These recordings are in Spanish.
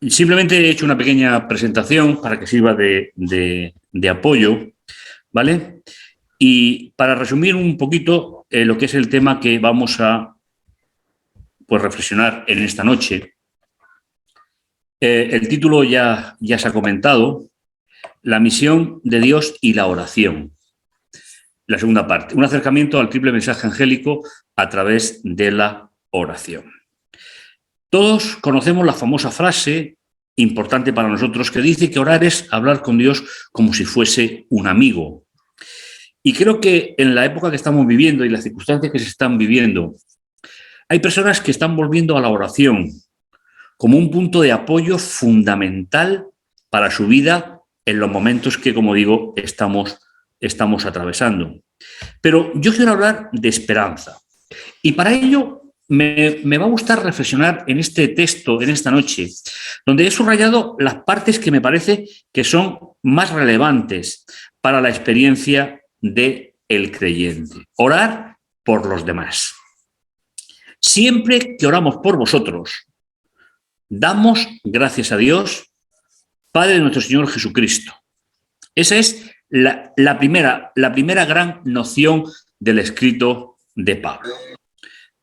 Simplemente he hecho una pequeña presentación para que sirva de apoyo, ¿vale? Y para resumir un poquito lo que es el tema que vamos a pues, reflexionar en esta noche. El título ya se ha comentado, la misión de Dios y la oración. La segunda parte, un acercamiento al triple mensaje angélico a través de la oración. Todos conocemos la famosa frase importante para nosotros que dice que orar es hablar con Dios como si fuese un amigo. Y creo que en la época que estamos viviendo y las circunstancias que se están viviendo, hay personas que están volviendo a la oración como un punto de apoyo fundamental para su vida en los momentos que, como digo, estamos atravesando. Pero yo quiero hablar de esperanza. Y para ello me va a gustar reflexionar en este texto, en esta noche, donde he subrayado las partes que me parece que son más relevantes para la experiencia del creyente. Orar por los demás. Siempre que oramos por vosotros, damos gracias a Dios, Padre de nuestro Señor Jesucristo. Esa es la primera gran noción del escrito de Pablo.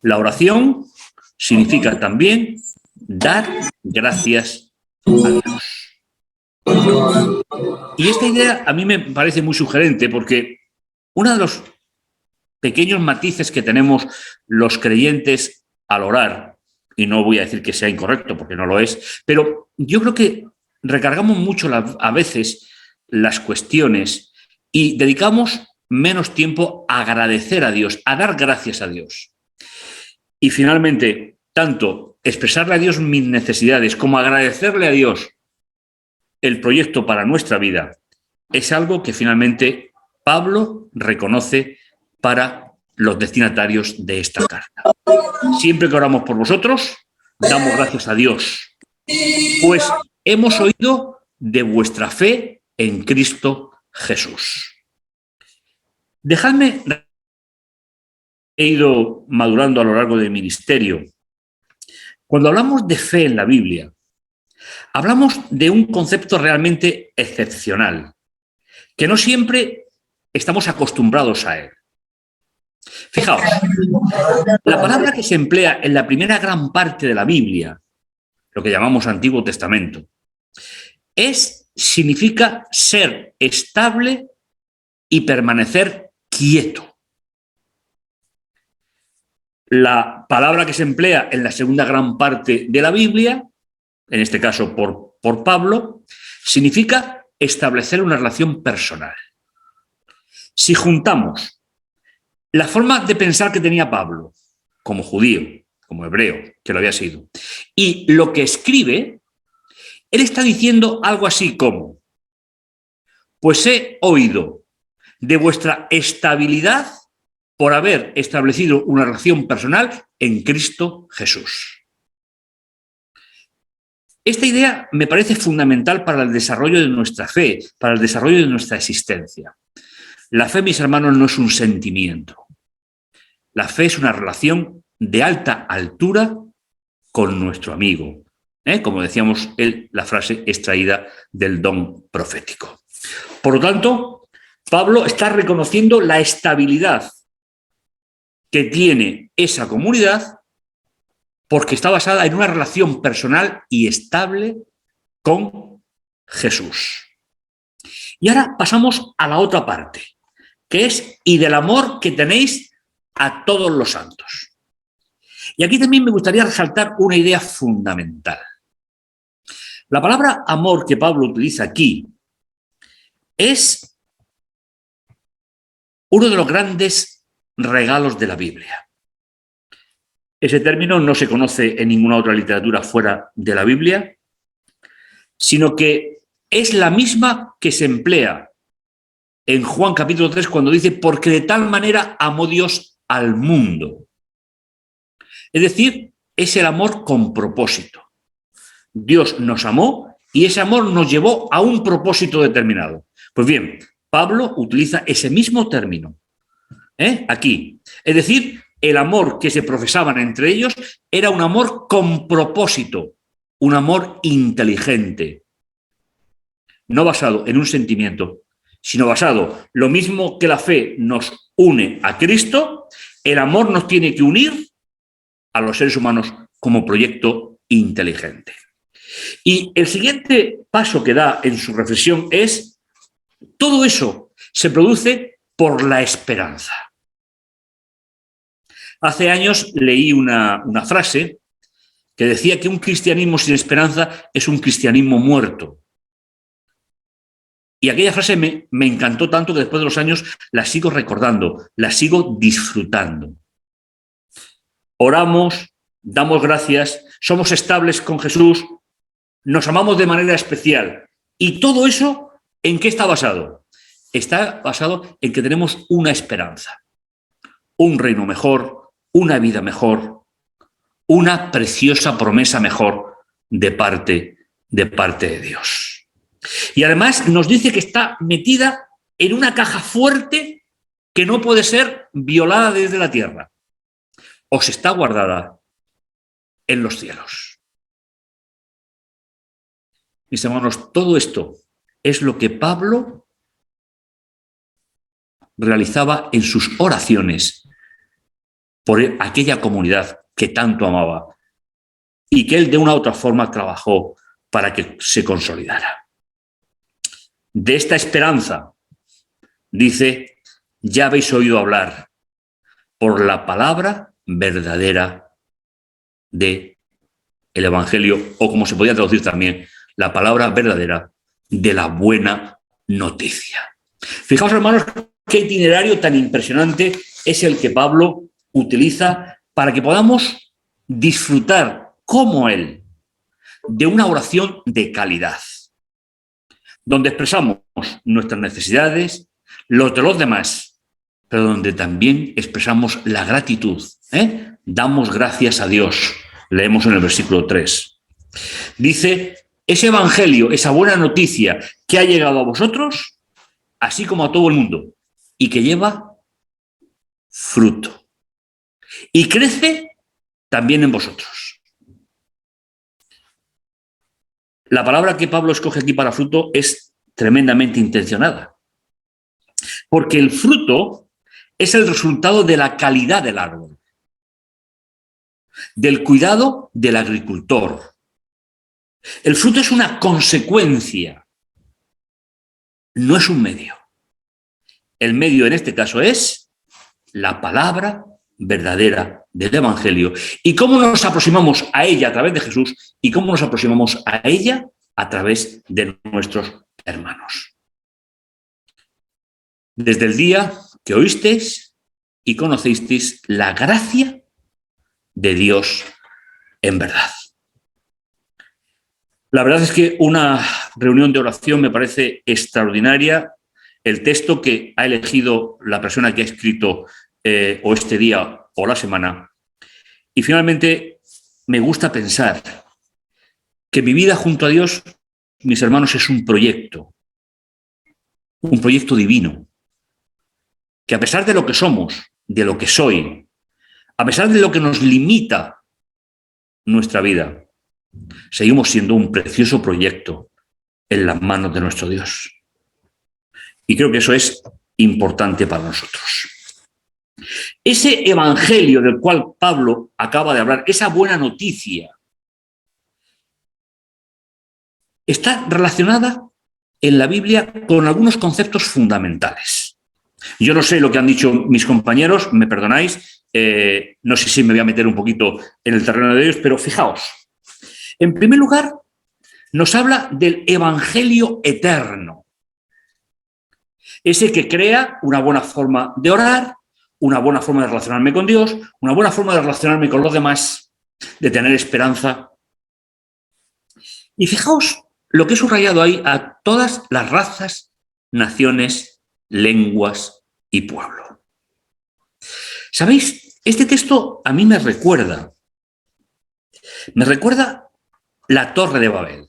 La oración significa también dar gracias a Dios. Y esta idea a mí me parece muy sugerente porque uno de los pequeños matices que tenemos los creyentes al orar, y no voy a decir que sea incorrecto porque no lo es, pero yo creo que recargamos mucho a veces las cuestiones y dedicamos menos tiempo a agradecer a Dios, a dar gracias a Dios. Y finalmente, tanto expresarle a Dios mis necesidades como agradecerle a Dios el proyecto para nuestra vida es algo que finalmente Pablo reconoce para los destinatarios de esta carta. Siempre que oramos por vosotros, damos gracias a Dios, pues hemos oído de vuestra fe en Cristo Jesús. Dejadme, he ido madurando a lo largo del ministerio. Cuando hablamos de fe en la Biblia, hablamos de un concepto realmente excepcional, que no siempre estamos acostumbrados a él. Fijaos, la palabra que se emplea en la primera gran parte de la Biblia, lo que llamamos Antiguo Testamento, significa ser estable y permanecer quieto. La palabra que se emplea en la segunda gran parte de la Biblia, en este caso por Pablo, significa establecer una relación personal. Si juntamos la forma de pensar que tenía Pablo, como judío, como hebreo, que lo había sido, y lo que escribe, él está diciendo algo así como: pues he oído de vuestra estabilidad por haber establecido una relación personal en Cristo Jesús. Esta idea me parece fundamental para el desarrollo de nuestra fe, para el desarrollo de nuestra existencia. La fe, mis hermanos, no es un sentimiento. La fe es una relación de alta altura con nuestro amigo. Como decíamos, la frase extraída del don profético. Por lo tanto, Pablo está reconociendo la estabilidad que tiene esa comunidad porque está basada en una relación personal y estable con Jesús. Y ahora pasamos a la otra parte, que es y del amor que tenéis a todos los santos. Y aquí también me gustaría resaltar una idea fundamental. La palabra amor que Pablo utiliza aquí es uno de los grandes regalos de la Biblia. Ese término no se conoce en ninguna otra literatura fuera de la Biblia, sino que es la misma que se emplea en Juan capítulo 3 cuando dice: porque de tal manera amó Dios al mundo. Es decir, es el amor con propósito. Dios nos amó y ese amor nos llevó a un propósito determinado. Pues bien, Pablo utiliza ese mismo término aquí. Es decir, el amor que se profesaban entre ellos era un amor con propósito, un amor inteligente, no basado en un sentimiento, sino basado, lo mismo que la fe nos une a Cristo, el amor nos tiene que unir a los seres humanos como proyecto inteligente. Y el siguiente paso que da en su reflexión es, todo eso se produce por la esperanza. Hace años leí una frase que decía que un cristianismo sin esperanza es un cristianismo muerto. Y aquella frase me encantó tanto que después de los años la sigo recordando, la sigo disfrutando. Oramos, damos gracias, somos estables con Jesús, nos amamos de manera especial. Y todo eso, ¿en qué está basado? Está basado en que tenemos una esperanza, un reino mejor, una vida mejor, una preciosa promesa mejor de parte de Dios. Y además nos dice que está metida en una caja fuerte que no puede ser violada desde la tierra. Os está guardada en los cielos. Mis hermanos, todo esto es lo que Pablo realizaba en sus oraciones por aquella comunidad que tanto amaba y que él de una u otra forma trabajó para que se consolidara. De esta esperanza, dice, ya habéis oído hablar por la palabra verdadera del Evangelio, o como se podía traducir también, la palabra verdadera de la buena noticia. Fijaos, hermanos, qué itinerario tan impresionante es el que Pablo utiliza para que podamos disfrutar, como él, de una oración de calidad, donde expresamos nuestras necesidades, los de los demás, pero donde también expresamos la gratitud. Damos gracias a Dios. Leemos en el versículo 3. Dice, ese evangelio, esa buena noticia que ha llegado a vosotros, así como a todo el mundo, y que lleva fruto. Y crece también en vosotros. La palabra que Pablo escoge aquí para fruto es tremendamente intencionada, porque el fruto es el resultado de la calidad del árbol, del cuidado del agricultor. El fruto es una consecuencia, no es un medio. El medio en este caso es la palabra verdadera del Evangelio. ¿Y cómo nos aproximamos a ella a través de Jesús? ¿Y cómo nos aproximamos a ella a través de nuestros hermanos? Desde el día que oísteis y conocisteis la gracia de Dios en verdad. La verdad es que una reunión de oración me parece extraordinaria. El texto que ha elegido la persona que ha escrito o este día o la semana. Y finalmente me gusta pensar que mi vida junto a Dios, mis hermanos, es un proyecto divino, que a pesar de lo que somos, de lo que soy, a pesar de lo que nos limita nuestra vida, seguimos siendo un precioso proyecto en las manos de nuestro Dios. Y creo que eso es importante para nosotros. Ese evangelio del cual Pablo acaba de hablar, esa buena noticia, está relacionada en la Biblia con algunos conceptos fundamentales. Yo no sé lo que han dicho mis compañeros, me perdonáis, no sé si me voy a meter un poquito en el terreno de ellos, pero fijaos. En primer lugar, nos habla del evangelio eterno, ese que crea una buena forma de orar, una buena forma de relacionarme con Dios, una buena forma de relacionarme con los demás, de tener esperanza. Y fijaos lo que he subrayado ahí a todas las razas, naciones, lenguas y pueblo. ¿Sabéis? Este texto a mí me recuerda la Torre de Babel.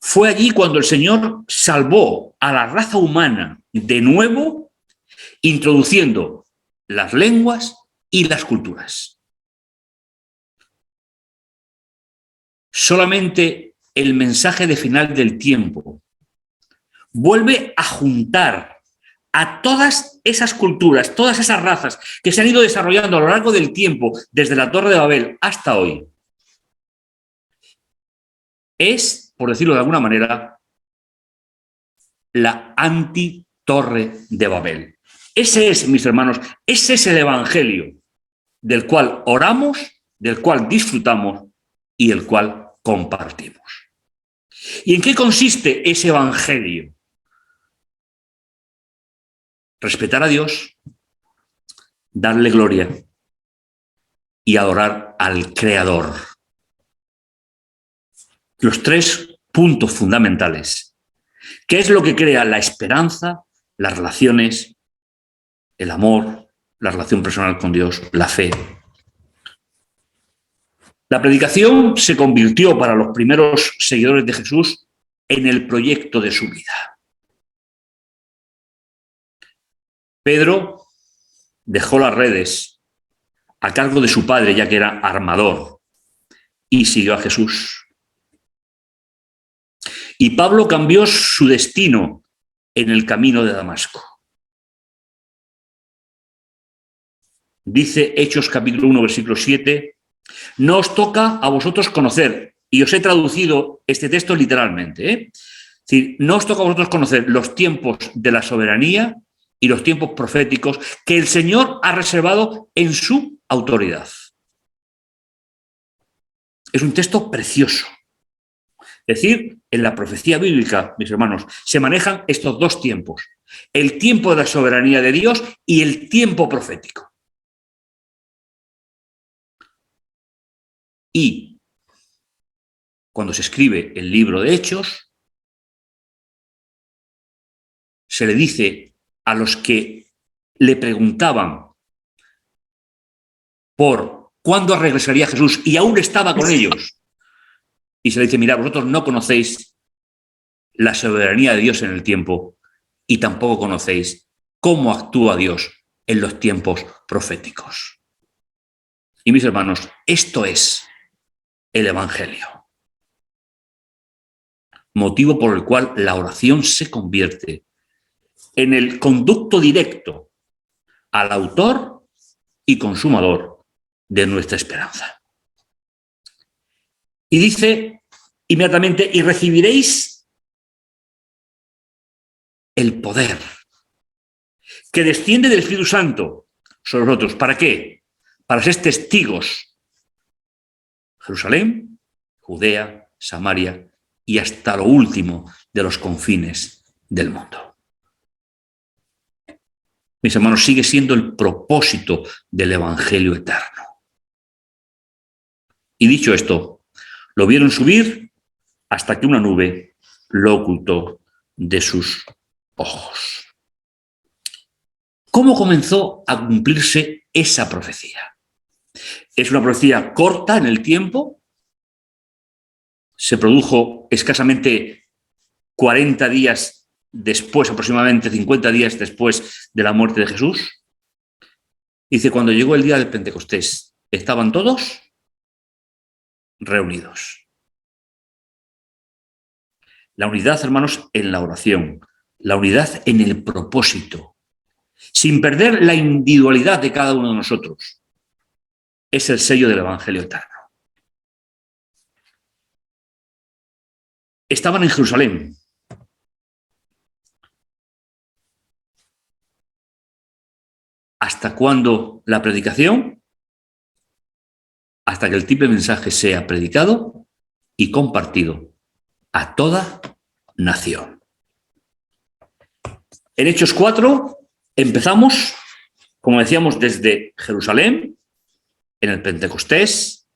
Fue allí cuando el Señor salvó a la raza humana de nuevo, introduciendo las lenguas y las culturas. solamente el mensaje de final del tiempo vuelve a juntar a todas esas culturas, todas esas razas que se han ido desarrollando a lo largo del tiempo, desde la Torre de Babel hasta hoy, es, por decirlo de alguna manera, la anti-Torre de Babel. Ese es, mis hermanos, ese es el Evangelio del cual oramos, del cual disfrutamos y el cual compartimos. ¿Y en qué consiste ese Evangelio? Respetar a Dios, darle gloria y adorar al Creador. Los tres puntos fundamentales. ¿Qué es lo que crea la esperanza, las relaciones, el amor, la relación personal con Dios, la fe? La predicación se convirtió para los primeros seguidores de Jesús en el proyecto de su vida. Pedro dejó las redes a cargo de su padre, ya que era armador, y siguió a Jesús. Y Pablo cambió su destino en el camino de Damasco. Dice Hechos capítulo 1, versículo 7, no os toca a vosotros conocer, y os he traducido este texto literalmente, Es decir, no os toca a vosotros conocer los tiempos de la soberanía y los tiempos proféticos que el Señor ha reservado en su autoridad. Es un texto precioso. Es decir, en la profecía bíblica, mis hermanos, se manejan estos dos tiempos, el tiempo de la soberanía de Dios y el tiempo profético. Y cuando se escribe el libro de Hechos, se le dice a los que le preguntaban por cuándo regresaría Jesús y aún estaba con ellos, y se le dice, mirad, vosotros no conocéis la soberanía de Dios en el tiempo y tampoco conocéis cómo actúa Dios en los tiempos proféticos. Y mis hermanos, esto es el Evangelio. Motivo por el cual la oración se convierte en el conducto directo al autor y consumador de nuestra esperanza. Y dice inmediatamente, y recibiréis el poder que desciende del Espíritu Santo sobre vosotros. ¿Para qué? Para ser testigos. Jerusalén, Judea, Samaria y hasta lo último de los confines del mundo. Mis hermanos, sigue siendo el propósito del Evangelio eterno. Y dicho esto, lo vieron subir hasta que una nube lo ocultó de sus ojos. ¿Cómo comenzó a cumplirse esa profecía? Es una profecía corta en el tiempo. Se produjo escasamente 40 días después, aproximadamente 50 días después de la muerte de Jesús. Dice, cuando llegó el día del Pentecostés, estaban todos reunidos. La unidad, hermanos, en la oración, la unidad en el propósito, sin perder la individualidad de cada uno de nosotros, es el sello del Evangelio eterno. Estaban en Jerusalén. ¿Hasta cuándo la predicación? Hasta que el triple mensaje sea predicado y compartido a toda nación. En Hechos 4 empezamos, como decíamos, desde Jerusalén, en el Pentecostés.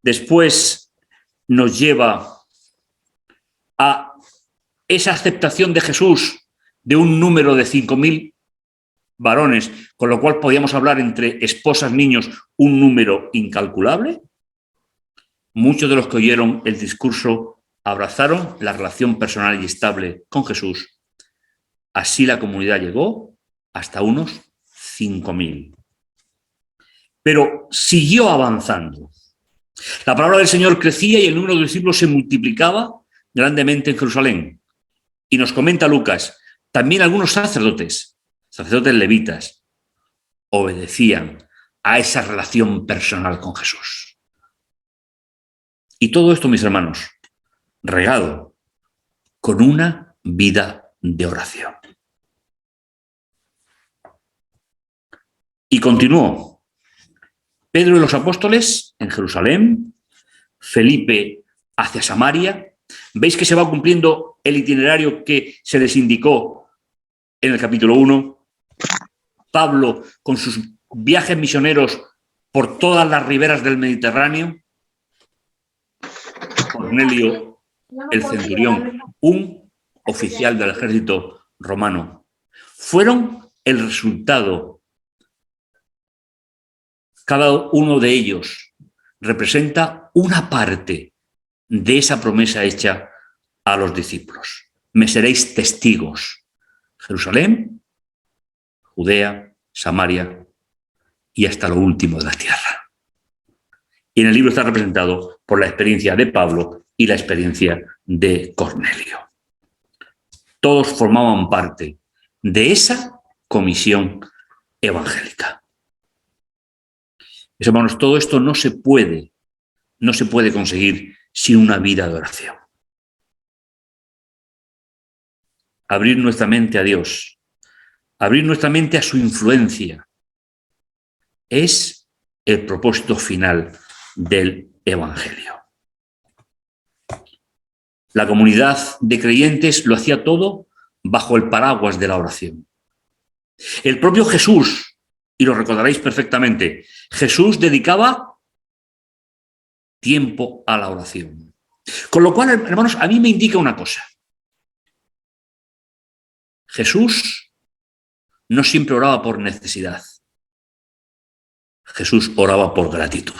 Después nos lleva a esa aceptación de Jesús de un número de 5.000 varones, con lo cual podíamos hablar entre esposas, niños, un número incalculable. Muchos de los que oyeron el discurso abrazaron la relación personal y estable con Jesús. Así la comunidad llegó hasta unos 5.000. Pero siguió avanzando. La palabra del Señor crecía y el número de discípulos se multiplicaba grandemente en Jerusalén. Y nos comenta Lucas, también algunos sacerdotes levitas, obedecían a esa relación personal con Jesús. Y todo esto, mis hermanos, regado con una vida de oración. Y continuó. Pedro y los apóstoles en Jerusalén, Felipe hacia Samaria. ¿Veis que se va cumpliendo el itinerario que se les indicó en el capítulo 1? Pablo con sus viajes misioneros por todas las riberas del Mediterráneo. Cornelio, el centurión, un oficial del ejército romano, fueron el resultado. Cada uno de ellos representa una parte de esa promesa hecha a los discípulos. Me seréis testigos. Jerusalén, Judea, Samaria y hasta lo último de la tierra. Y en el libro está representado por la experiencia de Pablo y la experiencia de Cornelio. Todos formaban parte de esa comisión evangélica. Mis hermanos, todo esto no se puede conseguir sin una vida de oración. Abrir nuestra mente a Dios, abrir nuestra mente a su influencia, es el propósito final del Evangelio. La comunidad de creyentes lo hacía todo bajo el paraguas de la oración. El propio Jesús, y lo recordaréis perfectamente, Jesús dedicaba tiempo a la oración. Con lo cual, hermanos, a mí me indica una cosa. Jesús no siempre oraba por necesidad. Jesús oraba por gratitud.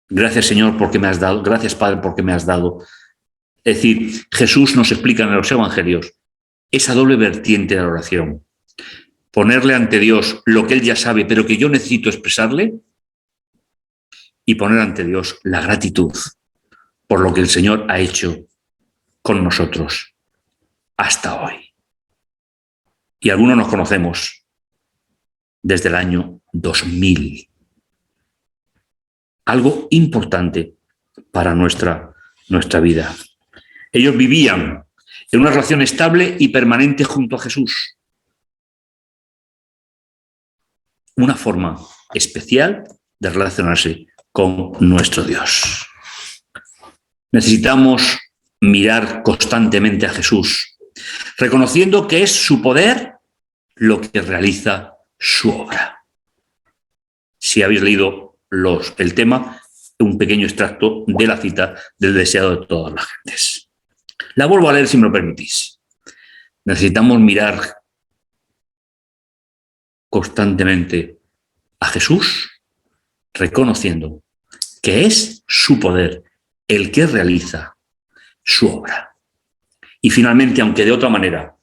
Gracias, Señor, porque me has dado. Gracias, Padre, porque me has dado. Es decir, Jesús nos explica en los evangelios esa doble vertiente de la oración. Ponerle ante Dios lo que Él ya sabe, pero que yo necesito expresarle, y poner ante Dios la gratitud por lo que el Señor ha hecho con nosotros hasta hoy. Y algunos nos conocemos desde el año 2000. Algo importante para nuestra vida. Ellos vivían en una relación estable y permanente junto a Jesús. Una forma especial de relacionarse con nuestro Dios. Necesitamos mirar constantemente a Jesús, reconociendo que es su poder lo que realiza su obra. Si habéis leído el tema, un pequeño extracto de la cita del deseado de todas las gentes. La vuelvo a leer si me lo permitís. Necesitamos mirar constantemente a Jesús, reconociendo que es su poder el que realiza su obra. Y finalmente, aunque de otra manera,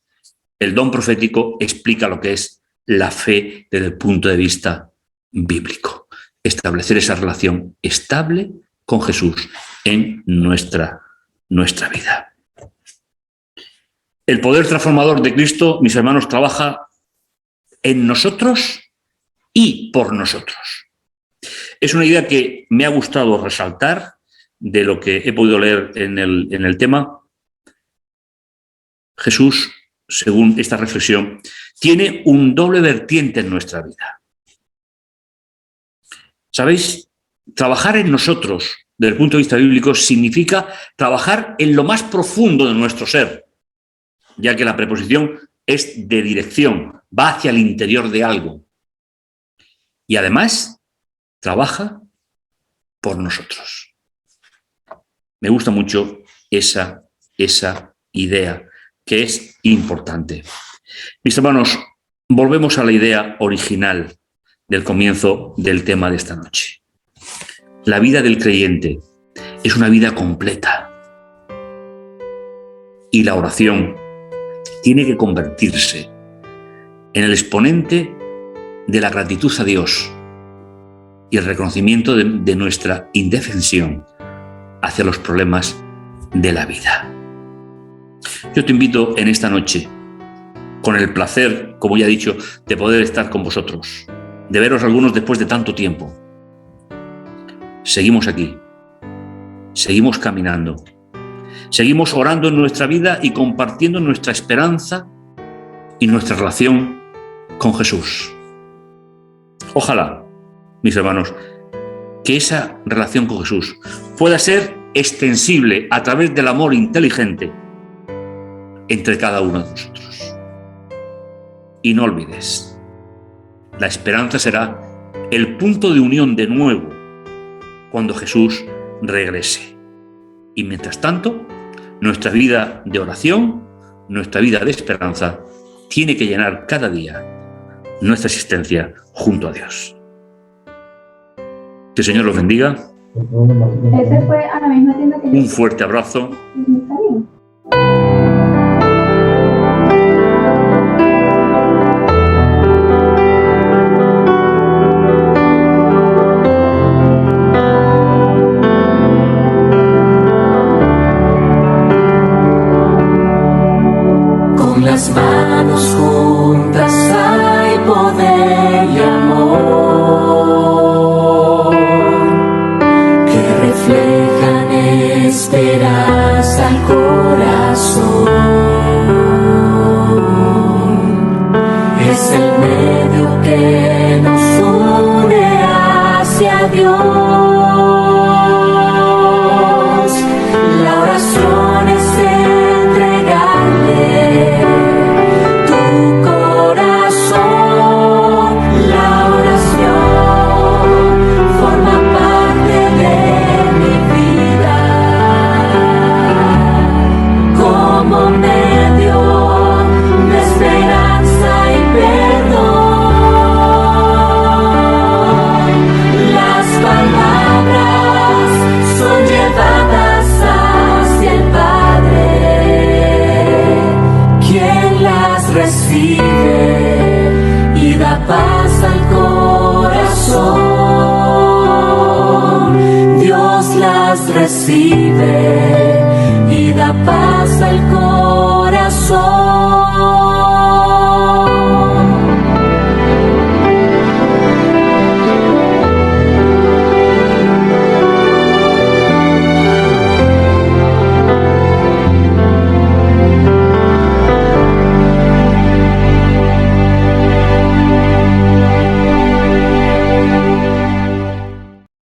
el don profético explica lo que es la fe desde el punto de vista bíblico. Establecer esa relación estable con Jesús en nuestra vida. El poder transformador de Cristo, mis hermanos, trabaja en nosotros y por nosotros. Es una idea que me ha gustado resaltar de lo que he podido leer en el tema. Jesús, según esta reflexión, tiene un doble vertiente en nuestra vida. ¿Sabéis? Trabajar en nosotros, desde el punto de vista bíblico, significa trabajar en lo más profundo de nuestro ser, ya que la preposición es de dirección, va hacia el interior de algo. Y además, trabaja por nosotros. Me gusta mucho esa idea, que es importante. Mis hermanos, volvemos a la idea original del comienzo del tema de esta noche. La vida del creyente es una vida completa. Y la oración tiene que convertirse en el exponente de la gratitud a Dios y el reconocimiento de nuestra indefensión hacia los problemas de la vida. Yo te invito en esta noche, con el placer, como ya he dicho, de poder estar con vosotros, de veros algunos después de tanto tiempo. Seguimos aquí, seguimos caminando, seguimos orando en nuestra vida y compartiendo nuestra esperanza y nuestra relación con Jesús. Ojalá, mis hermanos, que esa relación con Jesús pueda ser extensible a través del amor inteligente entre cada uno de nosotros. Y no olvides, la esperanza será el punto de unión de nuevo cuando Jesús regrese. Y mientras tanto, nuestra vida de oración, nuestra vida de esperanza, tiene que llenar cada día nuestra existencia junto a Dios. Que el Señor los bendiga. Ese fue a la misma tienda que Un fuerte abrazo. Está bien. Con las manos juntas hay poder.